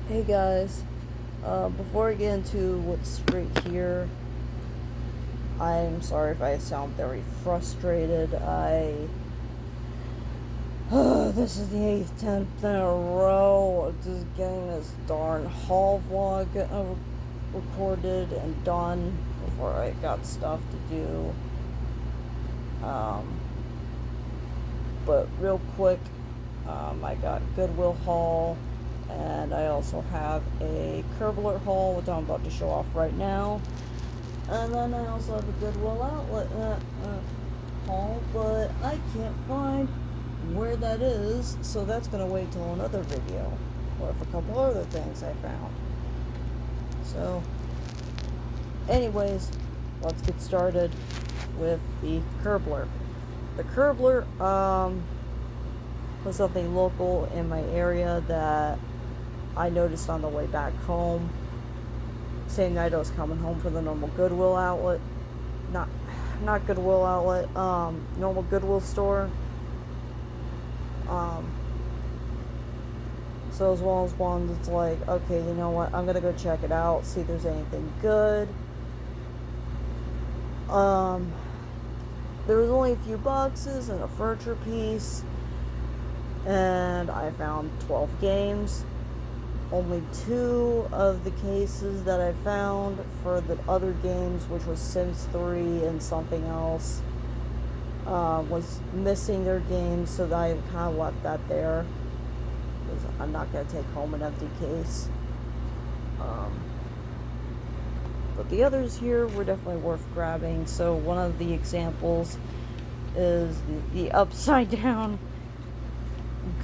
Hey guys, before I get into what's right here, I'm sorry if I sound very frustrated. This is the 8th, 10th in a row of just getting this darn haul vlog recorded and done before I got stuff to do. Um, but real quick, I got Goodwill haul, and I also have a Curb Alert haul, which I'm about to show off right now. And then I also have a Goodwill outlet haul, but I can't find where that is, so that's gonna wait till another video with a couple other things I found. So, anyways, let's get started with the Curbler. The Curbler was something local in my area that I noticed on the way back home. Same night I was coming home from the normal Goodwill outlet. Not Goodwill outlet, normal Goodwill store. So as well as one that's like, okay, you know what, I'm gonna go check it out, see if there's anything good. There was only a few boxes and a furniture piece, and I found 12 games. Only 2 of the cases that I found for the other games, which was Sims 3 and something else, was missing their games, so I kind of left that there, because I'm not going to take home an empty case. But the others here were definitely worth grabbing. So one of the examples is the upside down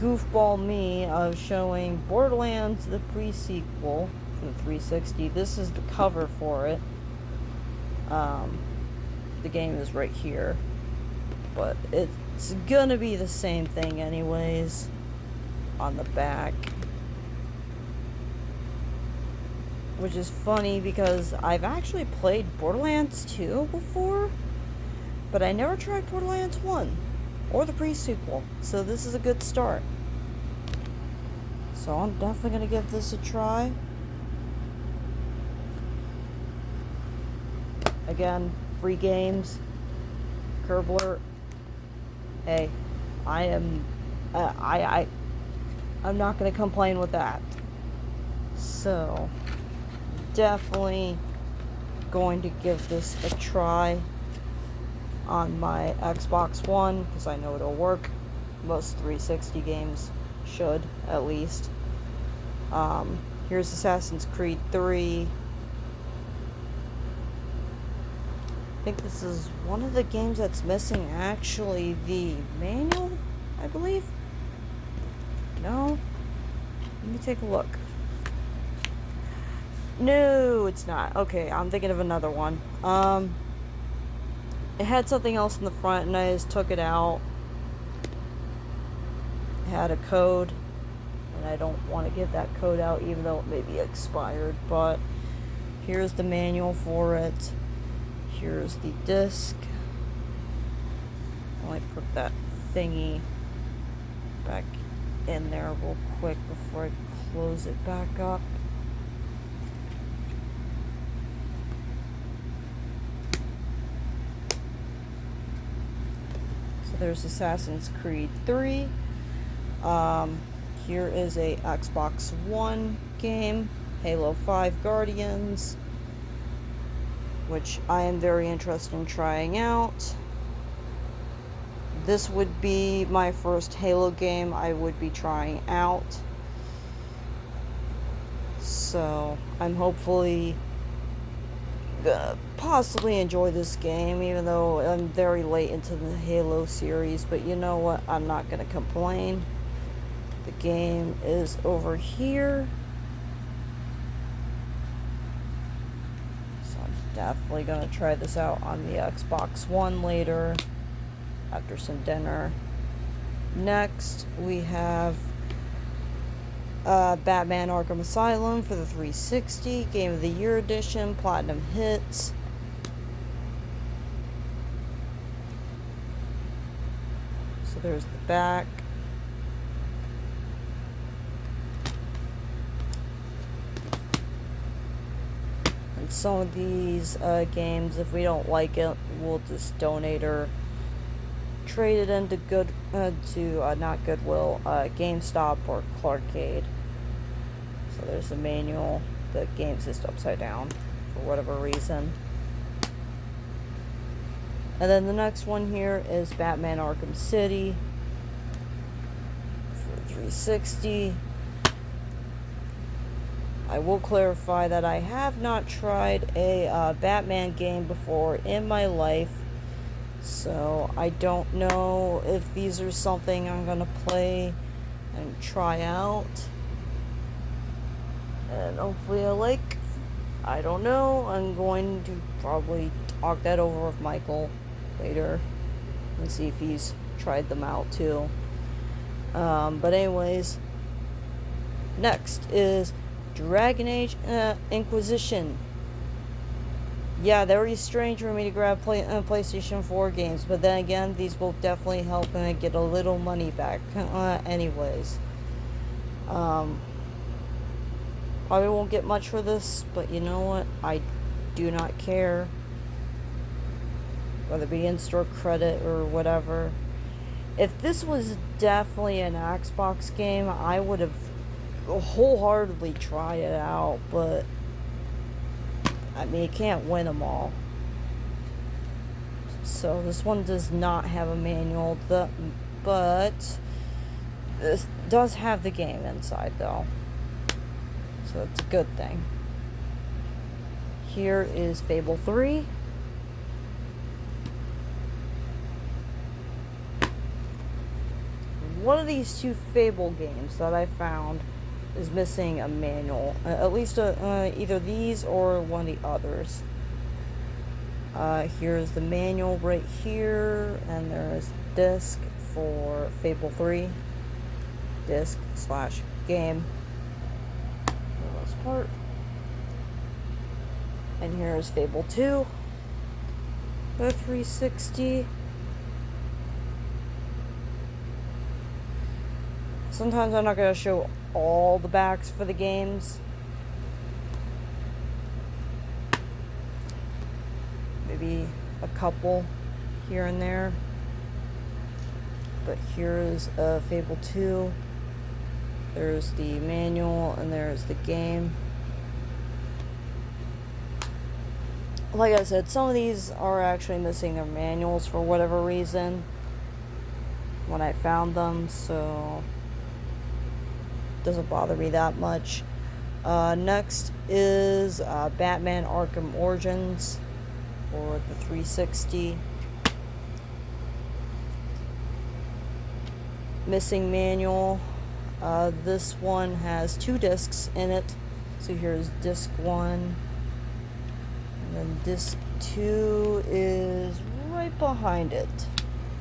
goofball me of showing Borderlands the pre-sequel for the 360. This is the cover for it. The game is right here, but it's gonna be the same thing anyways on the back, which is funny because I've actually played Borderlands 2 before, but I never tried Borderlands 1 or the pre-sequel, so this is a good start. So I'm definitely going to give this a try. Again, free games, Curb Alert. Hey, I'm not going to complain with that. So, definitely going to give this a try on my Xbox One, because I know it'll work. Most 360 games should, at least. Here's Assassin's Creed 3. I think this is one of the games that's missing, actually, the manual, I believe. No? Let me take a look. No, it's not. Okay, I'm thinking of another one. It had something else in the front, and I just took it out. It had a code, and I don't want to give that code out, even though it may be expired. But here's the manual for it. Here's the disc. I might put that thingy back in there real quick before I close it back up. So there's Assassin's Creed 3. Here is a Xbox One game, Halo 5 Guardians, which I am very interested in trying out. This would be my first Halo game I would be trying out. So I'm hopefully gonna possibly enjoy this game, even though I'm very late into the Halo series. But you know what? I'm not gonna complain. The game is over here. So I'm definitely gonna try this out on the Xbox One later, after some dinner. Next, we have Batman Arkham Asylum for the 360, Game of the Year Edition, Platinum Hits. So there's the back. and some of these games, if we don't like it, we'll just donate or trade it into not Goodwill, GameStop or Clarkade. So there's the manual. The game's just upside down for whatever reason. And then the next one here is Batman Arkham City for 360. I will clarify that I have not tried a Batman game before in my life, so I don't know if these are something I'm gonna play and try out, and hopefully I like. I don't know. I'm going to probably talk that over with Michael later and see if he's tried them out too. But anyways, next is Dragon Age Inquisition. Yeah, they're really strange for me to grab PlayStation 4 games, but then again, these will definitely help me get a little money back. Anyways, probably won't get much for this, but you know what? I do not care. Whether it be in-store credit or whatever. If this was definitely an Xbox game, I would have wholeheartedly tried it out, but I mean, you can't win them all. So this one does not have a manual, but this does have the game inside though, so it's a good thing. Here is Fable 3. One of these two Fable games that I found is missing a manual. At least either these or one of the others. Here's the manual right here, and there's disc for Fable 3. Disc/game. For the most part. And here's Fable 2. The 360. Sometimes I'm not going to show all the backs for the games. Maybe a couple here and there. But here's Fable 2. There's the manual and there's the game. Like I said, some of these are actually missing their manuals for whatever reason when I found them, so doesn't bother me that much. Next is Batman Arkham Origins for the 360. Missing manual. This one has 2 discs in it. So here's disc 1. And then disc 2 is right behind it.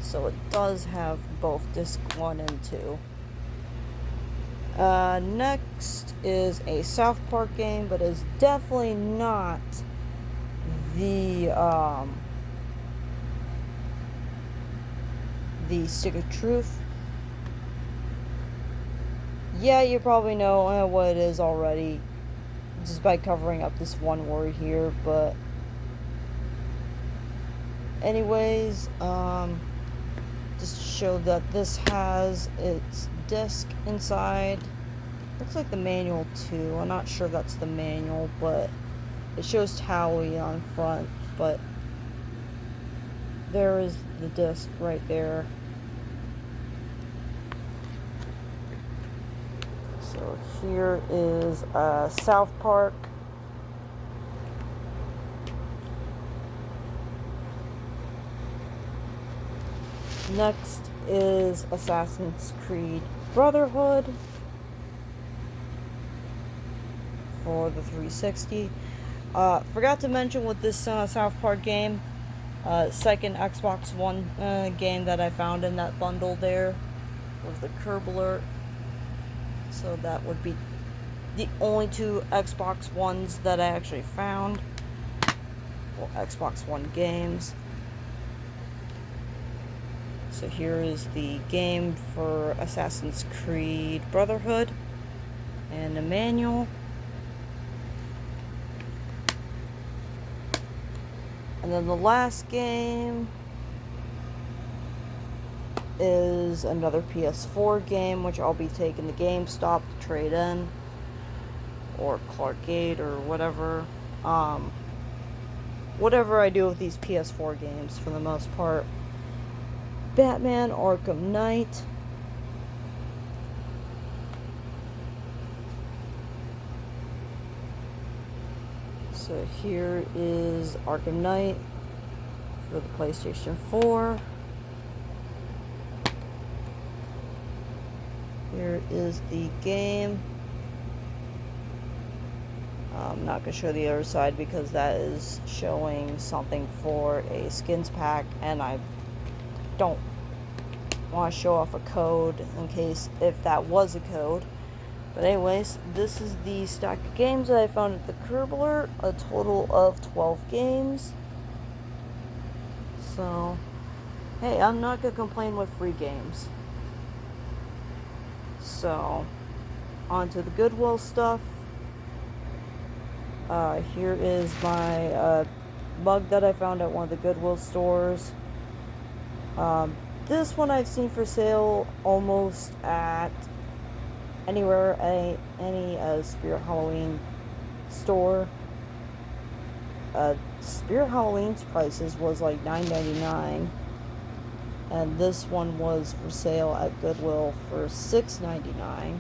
So it does have both disc 1 and 2. Next is a South Park game, but is definitely not the Stick of Truth. Yeah, you probably know what it is already, just by covering up this one word here, but anyways, just to show that this has its disc inside. Looks like the manual too. I'm not sure that's the manual, but it shows Towie on front, but there is the disc right there. So here is South Park. Next is Assassin's Creed Brotherhood for the 360. Forgot to mention with this South Park game, second Xbox One game that I found in that bundle there was the Curb Alert. So that would be the only 2 Xbox Ones that I actually found. Well, Xbox One games. So here is the game for Assassin's Creed Brotherhood and the manual. And then the last game is another PS4 game, which I'll be taking to GameStop to trade in, or Clarkgate, or whatever. Whatever I do with these PS4 games, for the most part. Batman Arkham Knight. So here is Arkham Knight for the PlayStation 4. Here is the game. I'm not going to show the other side because that is showing something for a skins pack, and I don't want to show off a code in case if that was a code. But anyways, this is the stack of games that I found at the Kerbler, a total of 12 games. So, hey, I'm not going to complain with free games. So, on to the Goodwill stuff. Here is my mug that I found at one of the Goodwill stores. This one I've seen for sale almost at anywhere, any Spirit Halloween store. Spirit Halloween's prices was like $9.99, and this one was for sale at Goodwill for $6.99.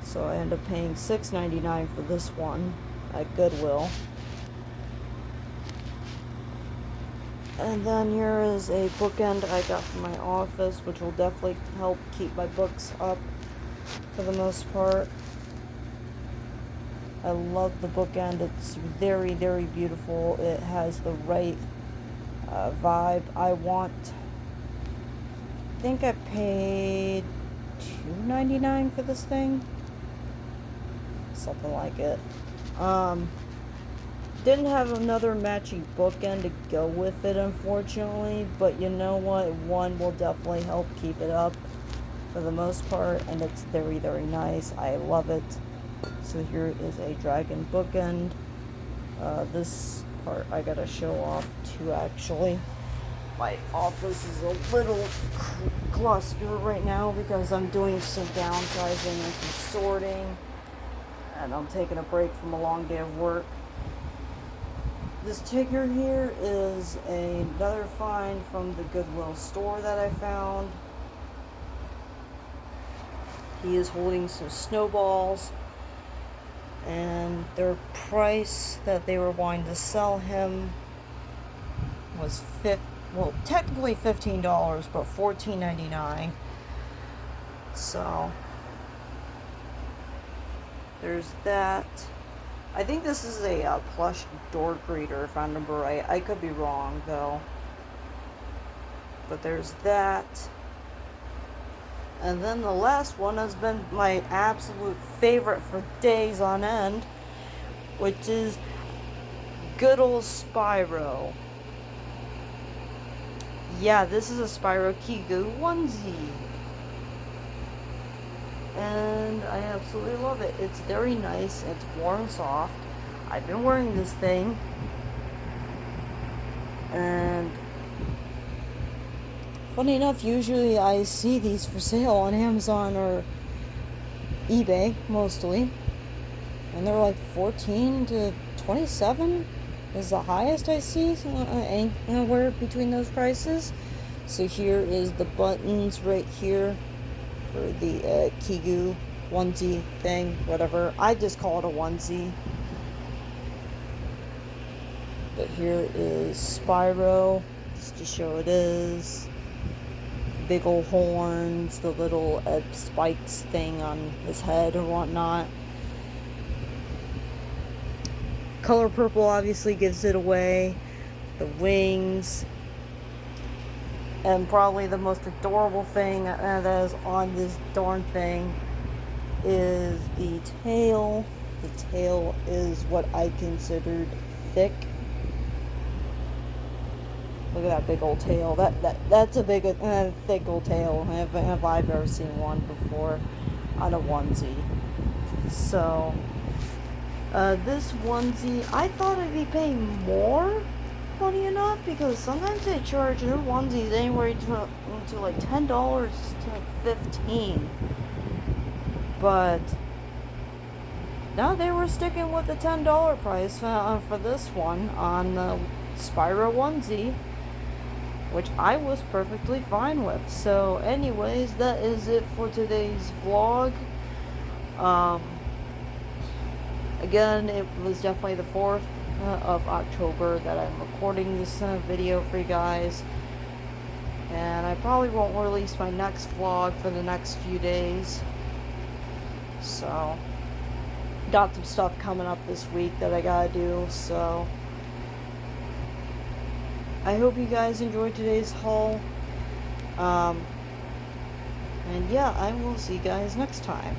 So I ended up paying $6.99 for this one at Goodwill. And then here is a bookend I got from my office, which will definitely help keep my books up for the most part. I love the bookend. It's very, very beautiful. It has the right vibe I want. I think I paid $2.99 for this thing. Something like it. Didn't have another matching bookend to go with it, unfortunately, but you know what? One will definitely help keep it up for the most part, and it's very, very nice. I love it. So here is a dragon bookend. This part I gotta show off too, actually. My office is a little cluster right now because I'm doing some downsizing and some sorting, and I'm taking a break from a long day of work. This Tigger here is another find from the Goodwill store that I found. He is holding some snowballs, and their price that they were wanting to sell him was technically $15, but $14.99. So there's that. I think this is a plush door greeter, if I remember right. I could be wrong, though. But there's that. And then the last one has been my absolute favorite for days on end, which is good old Spyro. Yeah, this is a Spyro Kigu onesie. And I absolutely love it. It's very nice. It's warm and soft. I've been wearing this thing, and funny enough, usually I see these for sale on Amazon or eBay mostly, and they're like 14 to 27 is the highest I see anywhere between those prices. So here is the buttons right here for the Kigu onesie thing, whatever. I just call it a onesie. But here is Spyro, just to show it is. Big old horns, the little spikes thing on his head or whatnot. Color purple obviously gives it away. The wings. And probably the most adorable thing that is on this darn thing is the tail. The tail is what I considered thick. Look at that big old tail. That's a big, thick old tail. Have I've ever seen one before on a onesie. So, this onesie, I thought I'd be paying more funny enough, because sometimes they charge new onesies anywhere to like $10 to $15. But no, they were sticking with the $10 price for this one on the Spyro onesie, which I was perfectly fine with. So anyways, that is it for today's vlog. Again, it was definitely the 4th of October that I'm recording this video for you guys, and I probably won't release my next vlog for the next few days. So got some stuff coming up this week that I gotta do, so I hope you guys enjoyed today's haul. And yeah, I will see you guys next time.